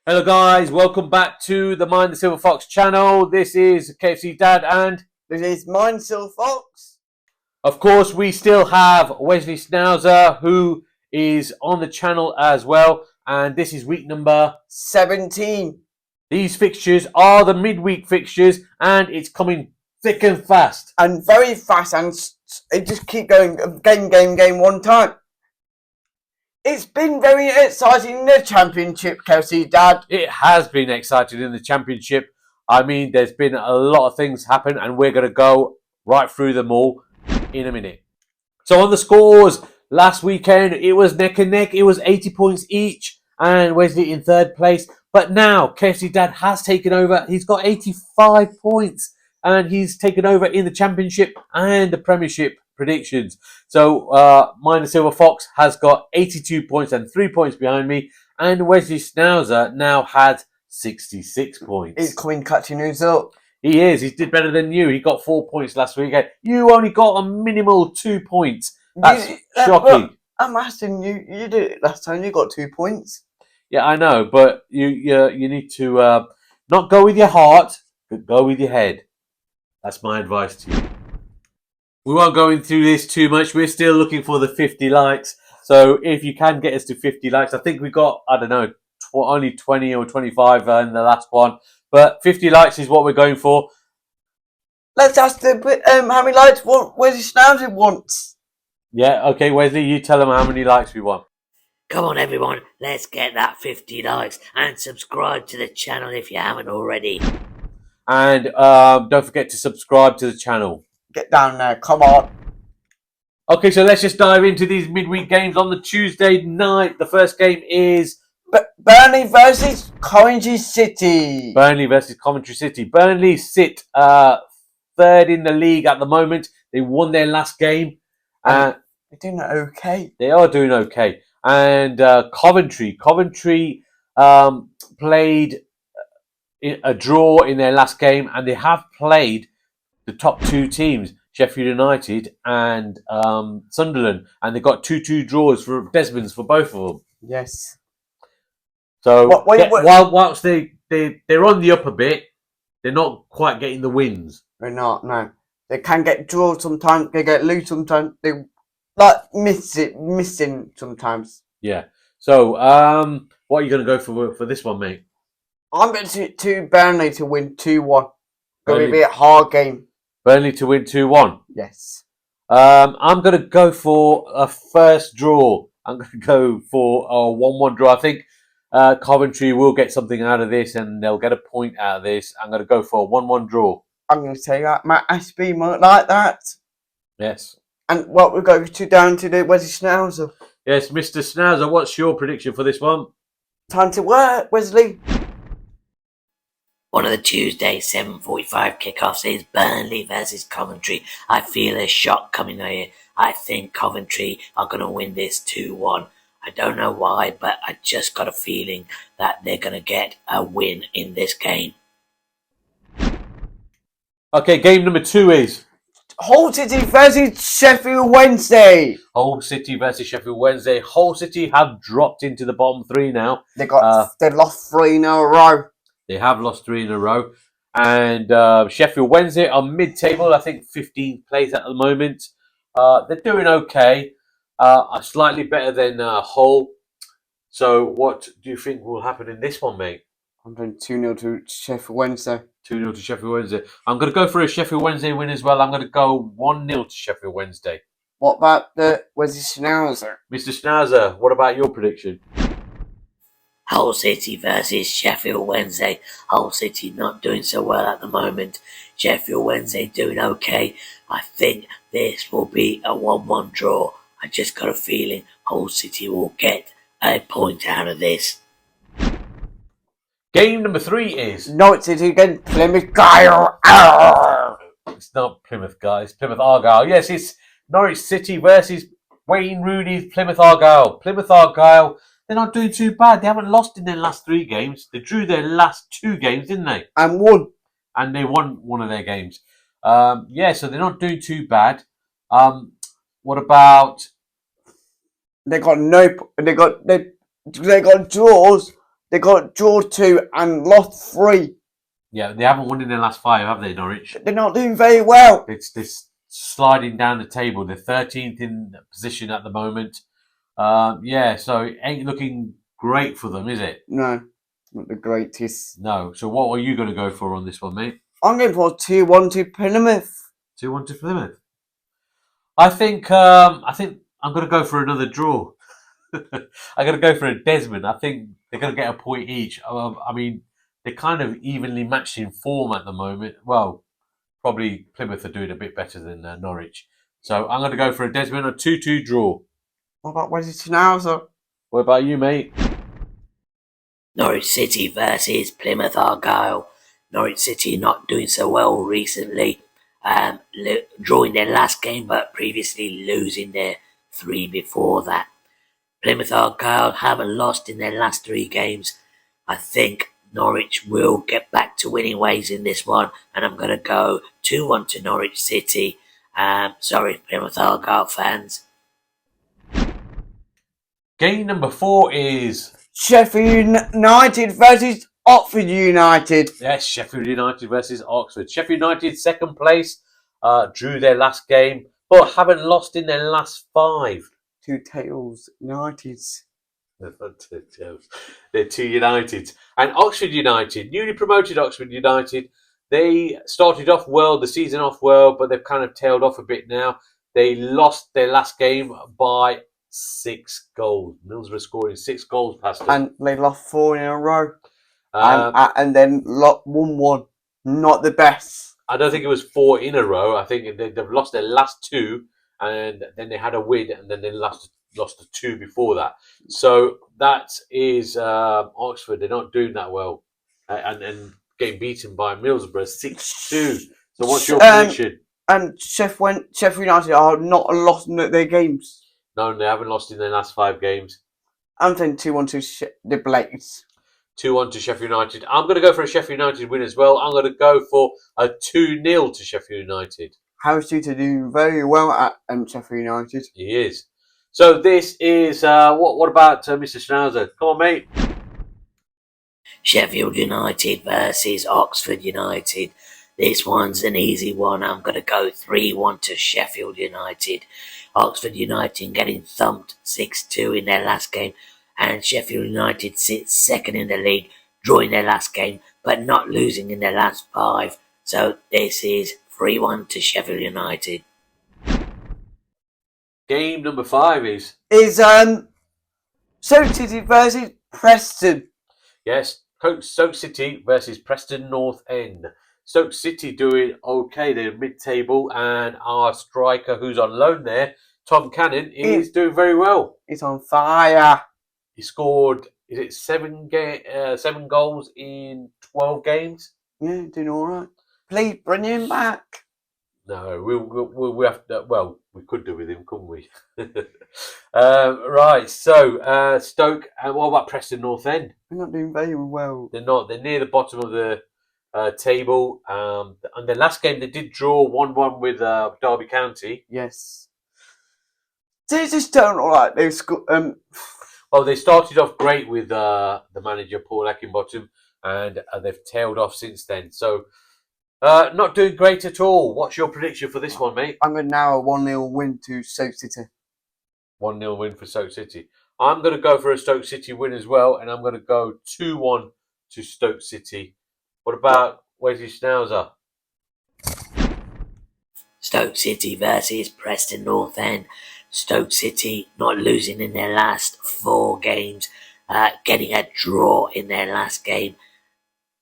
Hello guys, welcome back to the Mind the Silver Fox channel. This is KFC Dad and This is Mind Silver Fox. of course we still have Wesley Schnauzer who is on the channel as well, and this is week number 17. These fixtures are the midweek fixtures and it's coming thick and fast. And very fast, and it just keep going game one time. It's been very exciting in the Championship, KFC Dad. It has been exciting in the Championship. I mean, there's been a lot of things happen and we're going to go right through them all in a minute. So on the scores, last weekend it was neck and neck. It was 80 points each and Wesley in third place. But now KFC Dad has taken over. He's got 85 points and he's taken over in the Championship and the Premiership predictions. So Mind the Silver Fox has got 82 points and 3 points behind me, and Wesley Schnauzer now had 66 points. He's coming catching us up. He is. He did better than you. He got 4 points last weekend. You only got a minimal 2 points. That's shocking. I'm asking you. You did it last time. You got 2 points. Yeah, I know, but you need to not go with your heart, but go with your head. That's my advice to you. We won't go into this too much. We're still looking for the 50 likes. So if you can get us to 50 likes, I think we got, I don't know, only 20 or 25 in the last one. But 50 likes is what we're going for. Let's ask how many likes Wesley Schnauzer wants. Yeah, okay, Wesley, you tell them how many likes we want. Come on everyone, let's get that 50 likes and subscribe to the channel if you haven't already. And don't forget to subscribe to the channel. Get down there, come on. Okay, so let's just dive into these midweek games on the Tuesday night. The first game is Burnley versus Coventry City. Burnley versus Coventry City. Burnley sit third in the league at the moment. They won their last game. They're doing okay. They are doing okay. And Coventry played a draw in their last game, and they have played the top two teams, Sheffield United and Sunderland, and they got 2-2 draws for Desmonds for both of them. Yes. So whilst they're on the up a bit, they're not quite getting the wins. They're not, no. They can get draws sometimes, they get loose sometimes, they like missing sometimes. Yeah. So what are you going to go for this one, mate? I'm going to Burnley to win 2-1. Going to be a hard game. Burnley to win 2-1. Yes. I'm going to go for a first draw. I'm going to go for a 1-1 draw. I think Coventry will get something out of this and they'll get a point out of this. I'm going to go for a 1-1 draw. I'm going to say that. Matt Ashby might like that. Yes. And what we'll go down to the Wesley Schnauzer. Yes, Mr. Schnauzer, what's your prediction for this one? Time to work, Wesley. One of the Tuesday 7:45 kickoffs is Burnley versus Coventry. I feel a shock coming here. I think Coventry are going to win this 2-1. I don't know why, but I just got a feeling that they're going to get a win in this game. Okay, game number 2 is Hull City versus Sheffield Wednesday. Hull City versus Sheffield Wednesday. Hull City have dropped into the bottom 3 now. They lost 3 in a row. They have lost 3 in a row. And Sheffield Wednesday are mid-table, I think 15th place at the moment. They're doing okay. Are slightly better than Hull. So what do you think will happen in this one, mate? I'm doing 2-0 to Sheffield Wednesday. 2-0 to Sheffield Wednesday. I'm going to go for a Sheffield Wednesday win as well. I'm going to go 1-0 to Sheffield Wednesday. What about the Wesley Schnauzer? Mr. Schnauzer, what about your prediction? Hull City versus Sheffield Wednesday. Hull City not doing so well at the moment. Sheffield Wednesday doing okay. I think this will be a 1-1 draw. I just got a feeling Hull City will get a point out of this. Game number 3 is Norwich City against Plymouth Argyle. It's not Plymouth, guys. Plymouth Argyle. Yes, it's Norwich City versus Wayne Rooney's Plymouth Argyle. Plymouth Argyle, they're not doing too bad. They haven't lost in their last 3 games. They drew their last 2 games, didn't they? And won. And they won one of their games. Yeah, so they're not doing too bad. What about? They got draws They got draw 2 and lost 3. Yeah, they haven't won in their last 5, have they, Norwich? They're not doing very well. It's this sliding down the table. They're 13th in position at the moment. So it ain't looking great for them, is it? No, not the greatest. No. So what are you going to go for on this one, mate? I'm going for 2-1 to Plymouth. 2-1 to Plymouth. I think I'm going to go for another draw. I'm going to go for a Desmond. I think they're going to get a point each. I mean, they're kind of evenly matched in form at the moment. Well, probably Plymouth are doing a bit better than Norwich. So I'm going to go for a Desmond, a 2-2 draw. What about Wesley Schnauzer? What about you, mate? Norwich City versus Plymouth Argyle. Norwich City not doing so well recently. Drawing their last game, but previously losing their 3 before that. Plymouth Argyle haven't lost in their last 3 games. I think Norwich will get back to winning ways in this one, and I'm going to go 2-1 to Norwich City. Sorry, Plymouth Argyle fans. Game number 4 is... Sheffield United versus Oxford United. Yes, Sheffield United versus Oxford. Sheffield United, second place, drew their last game, but haven't lost in their last 5. 2 tails United. They're 2 Uniteds. And Oxford United, newly promoted Oxford United, they started off well, the season off well, but they've kind of tailed off a bit now. They lost their last game by 6 goals. Middlesbrough scoring 6 goals past them. And they lost 4 in a row. And then won 1. Not the best. I don't think it was 4 in a row. I think they've lost their last 2, and then they had a win, and then they lost the 2 before that. So that is Oxford. They're not doing that well, and getting beaten by Middlesbrough 6-2. So what's your prediction? And Sheffield United are not lost in their games. No, they haven't lost in their last 5 games. I'm saying 2-1 to the Blades. 2-1 to Sheffield United. I'm going to go for a Sheffield United win as well. I'm going to go for a 2-0 to Sheffield United. Harry Suter doing very well at Sheffield United. He is. So this is what about Mr. Schnauzer? Come on, mate. Sheffield United versus Oxford United. This one's an easy one. I'm going to go 3-1 to Sheffield United. Oxford United getting thumped 6-2 in their last game. And Sheffield United sits second in the league, drawing their last game, but not losing in their last 5. So this is 3-1 to Sheffield United. Game number 5 is Stoke City versus Preston. Yes, Stoke City versus Preston North End. Stoke City doing okay. They're mid-table, and our striker, who's on loan there, Tom Cannon, is doing very well. He's on fire. He scored, is it 7 goals in 12 games? Yeah, doing all right. Please bring him back. No, we have to. Well, we could do with him, couldn't we? Right. So Stoke, and what about Preston North End? They're not doing very well. They're not. They're near the bottom of the table. And the last game they did draw 1-1 with Derby County. Yes. They just don't look like they've scored. Well, they started off great with the manager Paul Eckenbottom, and they've tailed off since then. So. Not doing great at all. What's your prediction for this one, mate? I'm going to now a 1-0 win to Stoke City. 1-0 win for Stoke City. I'm going to go for a Stoke City win as well, and I'm going to go 2-1 to Stoke City. What about Wesley Schnauzer? Stoke City versus Preston North End. Stoke City not losing in their last 4 games, getting a draw in their last game.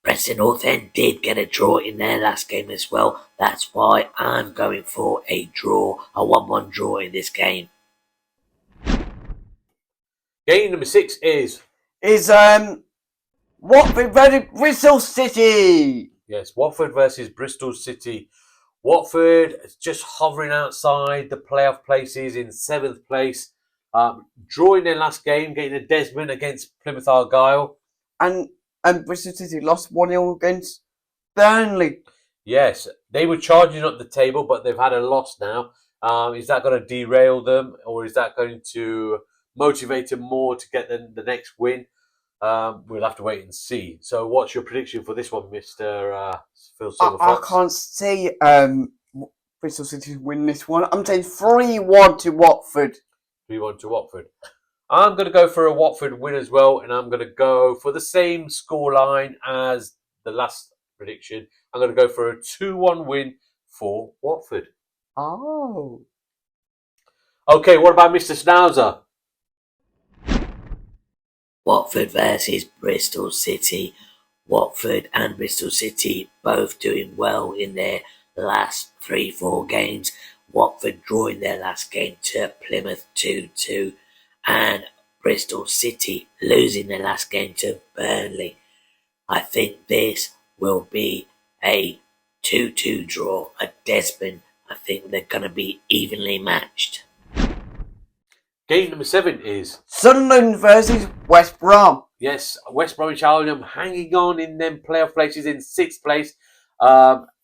Preston North End did get a draw in their last game as well. That's why I'm going for a draw, a 1-1 draw in this game. Game number 6 is Watford versus Bristol City. Yes, Watford versus Bristol City. Watford is just hovering outside the playoff places in 7th place. Drawing their last game, getting a Desmond against Plymouth Argyle. And Bristol City lost 1-0 against Burnley. Yes, they were charging up the table, but they've had a loss now. Is that going to derail them, or is that going to motivate them more to get the next win? We'll have to wait and see. So, what's your prediction for this one, Mr. Phil I Silverfox? can't see Bristol City win this one. I'm saying 3-1 to Watford. 3-1 to Watford. I'm going to go for a Watford win as well, and I'm going to go for the same scoreline as the last prediction. I'm going to go for a 2-1 win for Watford. Oh. Okay, what about Mr. Schnauzer? Watford versus Bristol City. Watford and Bristol City both doing well in their last 3-4 games. Watford drawing their last game to Plymouth 2-2, and Bristol City losing their last game to Burnley. I think this will be a 2-2 draw at Desmond. I think they're going to be evenly matched. Game number 7 is Sunderland versus West Brom. Yes, West Bromwich Albion hanging on in them playoff places in 6th place.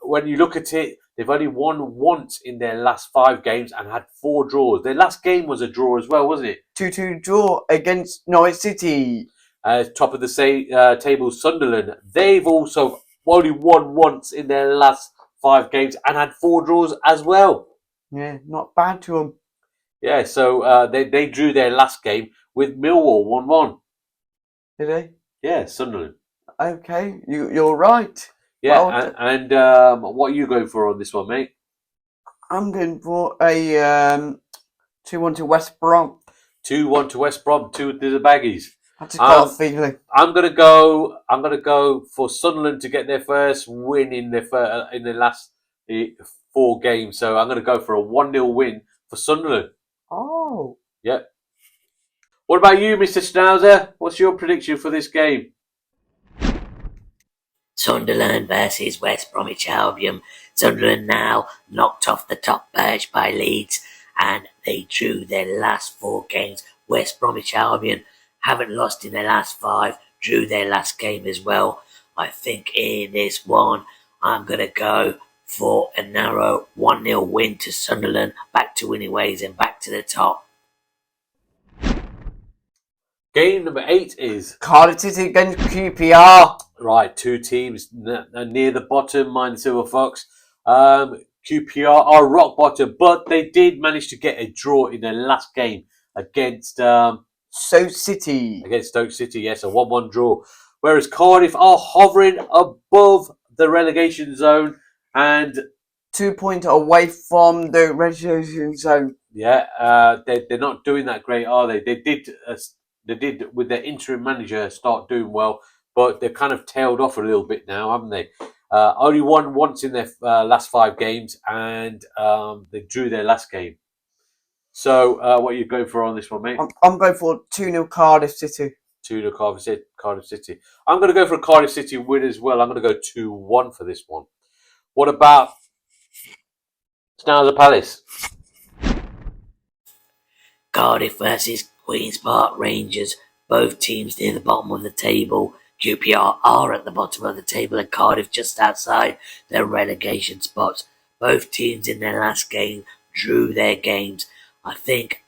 When you look at it, they've only won once in their last 5 games and had 4 draws. Their last game was a draw as well, wasn't it? 2-2 draw against Norwich City. Top of the table, Sunderland. They've also only won once in their last 5 games and had 4 draws as well. Yeah, not bad to them. Yeah, so they drew their last game with Millwall 1-1. Did they? Yeah, Sunderland. Okay, you're right. Yeah, Well, and what are you going for on this one, mate? I'm going for a 2-1 to West Brom. 2-1 to West Brom, 2 to the Baggies. I just got a feeling. I'm gonna go for Sunderland to get their first win in their last 4 games. So I'm gonna go for a 1-0 win for Sunderland. Oh. Yep. What about you, Mr. Schnauzer? What's your prediction for this game? Sunderland versus West Bromwich Albion. Sunderland now knocked off the top perch by Leeds, and they drew their last 4 games. West Bromwich Albion haven't lost in their last 5, drew their last game as well. I think in this one, I'm going to go for a narrow 1-0 win to Sunderland, back to winning ways and back to the top. Game number 8 is Cardiff City against QPR. right. 2 teams near the bottom, mind the Silver Fox. QPR are rock bottom, but they did manage to get a draw in their last game against Stoke City. Against Stoke City, yes, a 1-1 draw. Whereas Cardiff are hovering above the relegation zone and 2 points away from the relegation zone. yeah, they're not doing that great, are they? They did with their interim manager start doing well, but they've kind of tailed off a little bit now, haven't they? Only won once in their last 5 games, and they drew their last game. So, what are you going for on this one, mate? I'm going for 2-0 Cardiff City. 2-0 Cardiff City. I'm going to go for a Cardiff City win as well. I'm going to go 2-1 for this one. What about Schnauzer Palace? Cardiff versus Queen's Park Rangers. Both teams near the bottom of the table. QPR are at the bottom of the table and Cardiff just outside their relegation spots. Both teams in their last game drew their games. I think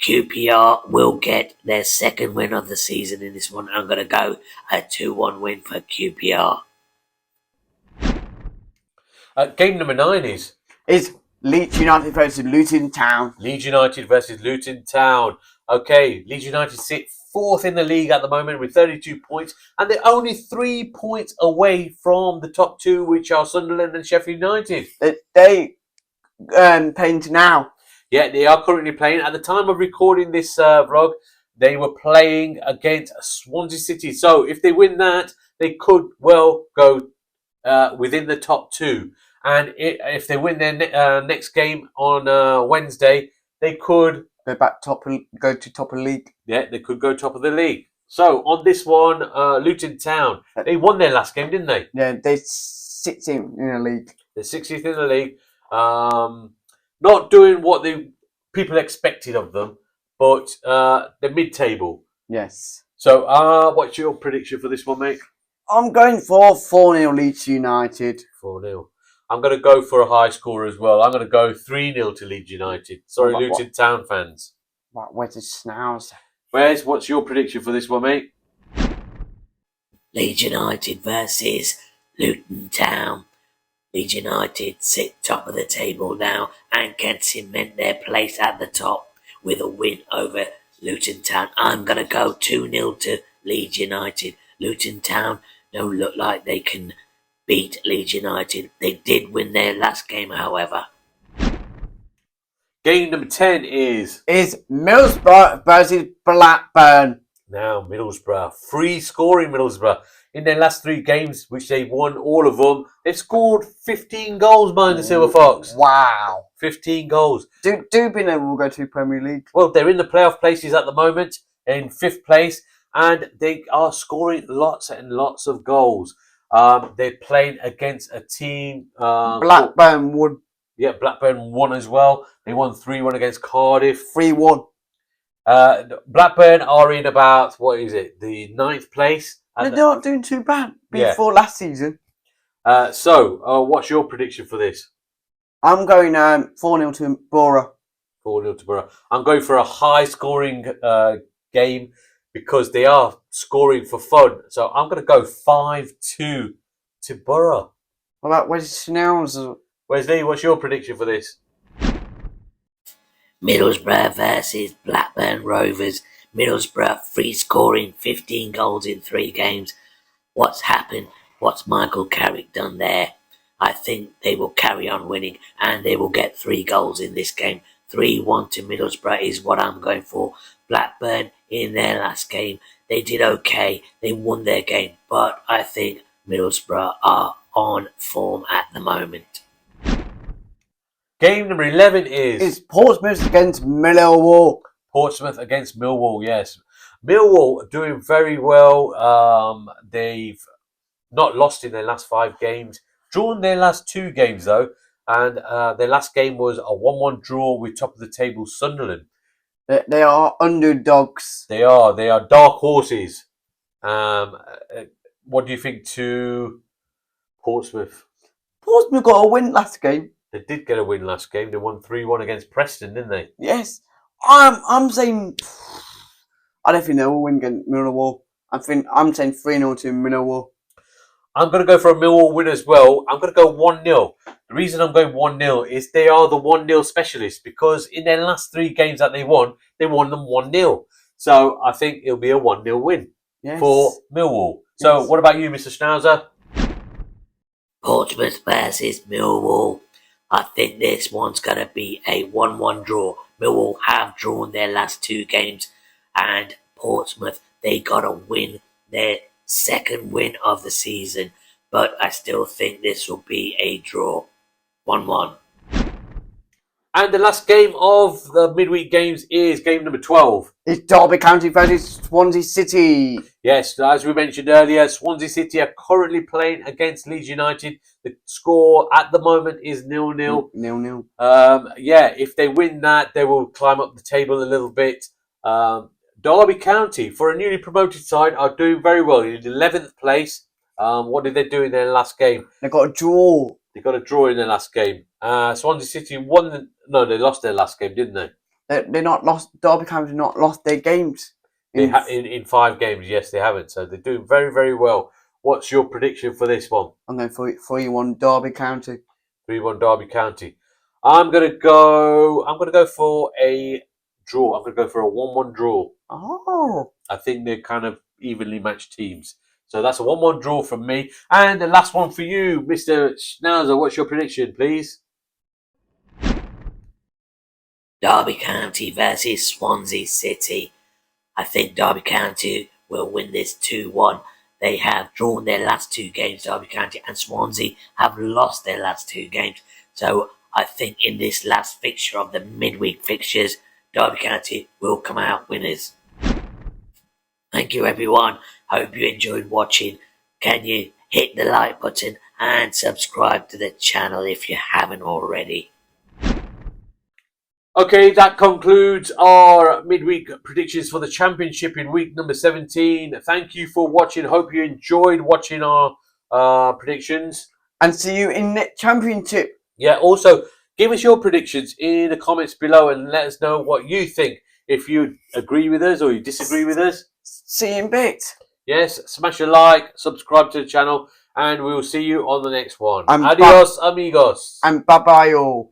QPR will get their second win of the season in this one. I'm going to go a 2-1 win for QPR. Game number 9 is Leeds United versus Luton Town. Leeds United versus Luton Town. Okay, Leeds United sit 4th in the league at the moment with 32 points, and they're only 3 points away from the top 2, which are Sunderland and Sheffield United. They playing now. Yeah, they are currently playing. At the time of recording this vlog, they were playing against Swansea City. So if they win that, they could well go within the top 2. And if they win their next game on Wednesday, they could go back go to top of the league. Yeah, they could go top of the league. So on this one, Luton Town, they won their last game, didn't they? Yeah, they're 16th in the league. They're 16th in the league. Not doing what the people expected of them, but they're mid-table. Yes. So what's your prediction for this one, mate? I'm going for 4-0 Leeds United. 4-0. I'm going to go for a high score as well. I'm going to go 3-0 to Leeds United. Sorry, Luton Town fans. Wesley Schnauzer. Wes, what's your prediction for this one, mate? Leeds United versus Luton Town. Leeds United sit top of the table now and can cement their place at the top with a win over Luton Town. I'm going to go 2-0 to Leeds United. Luton Town don't look like they can beat Leeds United. They did win their last game, however. Game number 10 is Middlesbrough versus Blackburn. now Middlesbrough. Free scoring Middlesbrough. In their last 3 games, which they've won all of them, they've scored 15 goals behind the Silver Fox. Wow. 15 goals. Do be they will go to Premier League. Well, they're in the playoff places at the moment, in 5th place, and they are scoring lots and lots of goals. They're playing against a team. Blackburn would. Yeah, Blackburn won as well. They won 3-1 against Cardiff. 3-1. Blackburn are in about, the 9th place. They're not doing too bad before last season. So, what's your prediction for this? I'm going 4-0 to Borough. 4-0 to Borough. I'm going for a high-scoring game because they are scoring for fun. So I'm going to go 5-2 to Borough. What about Wesley Schnauzer? Wesley, what's your prediction for this? Middlesbrough versus Blackburn Rovers. Middlesbrough free scoring 15 goals in 3 games. What's happened? What's Michael Carrick done there? I think they will carry on winning and they will get 3 goals in this game. 3-1 to Middlesbrough is what I'm going for. Blackburn in their last game, they did okay. They won their game, but I think Middlesbrough are on form at the moment. Game number 11 is... It's Portsmouth against Millwall. Portsmouth against Millwall, yes. Millwall are doing very well. They've not lost in their last 5 games. Drawn their last 2 games, though. And their last game was a 1-1 draw with top of the table Sunderland. They are underdogs. They are dark horses. What do you think to Portsmouth? Portsmouth got a win last game. They did get a win last game. They won 3-1 against Preston, didn't they? Yes. I'm saying... I don't think they will win against Millwall. I'm saying 3-0 to Millwall. I'm going to go for a Millwall win as well. I'm going to go 1-0. The reason I'm going 1-0 is they are the 1-0 specialists because in their last 3 games that they won them 1-0. So I think it'll be a 1-0 win for Millwall. So what about you, Mr. Schnauzer? Portsmouth versus Millwall. I think this one's going to be a 1-1 draw. Millwall have drawn their last 2 games and Portsmouth, they got to win their 2nd win of the season. But I still think this will be a draw. 1-1. And the last game of the midweek games is game number 12. It's Derby County versus Swansea City. Yes, as we mentioned earlier, Swansea City are currently playing against Leeds United. The score at the moment is 0-0. 0-0. If they win that, they will climb up the table a little bit. Derby County, for a newly promoted side, are doing very well. In 11th place. What did they do in their last game? They got a draw. They got a draw in their last game. Swansea City won. They lost their last game, didn't they? They're not lost. Derby County not lost their games. In 5 games, yes, they haven't. So they're doing very, very well. What's your prediction for this one? I'm going for 3-1 Derby County. 3-1 Derby County. I'm gonna go for a draw. I'm gonna go for a 1-1 draw. Oh. I think they're kind of evenly matched teams. So that's a 1-1 draw from me. And the last one for you, Mr. Schnauzer. What's your prediction, please? Derby County versus Swansea City. I think Derby County will win this 2-1. They have drawn their last 2 games, Derby County, and Swansea have lost their last 2 games. So I think in this last fixture of the midweek fixtures, Derby County will come out winners. Thank you, everyone. Hope you enjoyed watching. Can you hit the like button and subscribe to the channel if you haven't already? Okay, that concludes our midweek predictions for the Championship in week number 17. Thank you for watching. Hope you enjoyed watching our predictions. And see you in the Championship. Yeah, also, give us your predictions in the comments below and let us know what you think. If you agree with us or you disagree with us. See you in a bit. Yes, smash a like, subscribe to the channel, and we will see you on the next one. And Adios, amigos. And bye-bye all.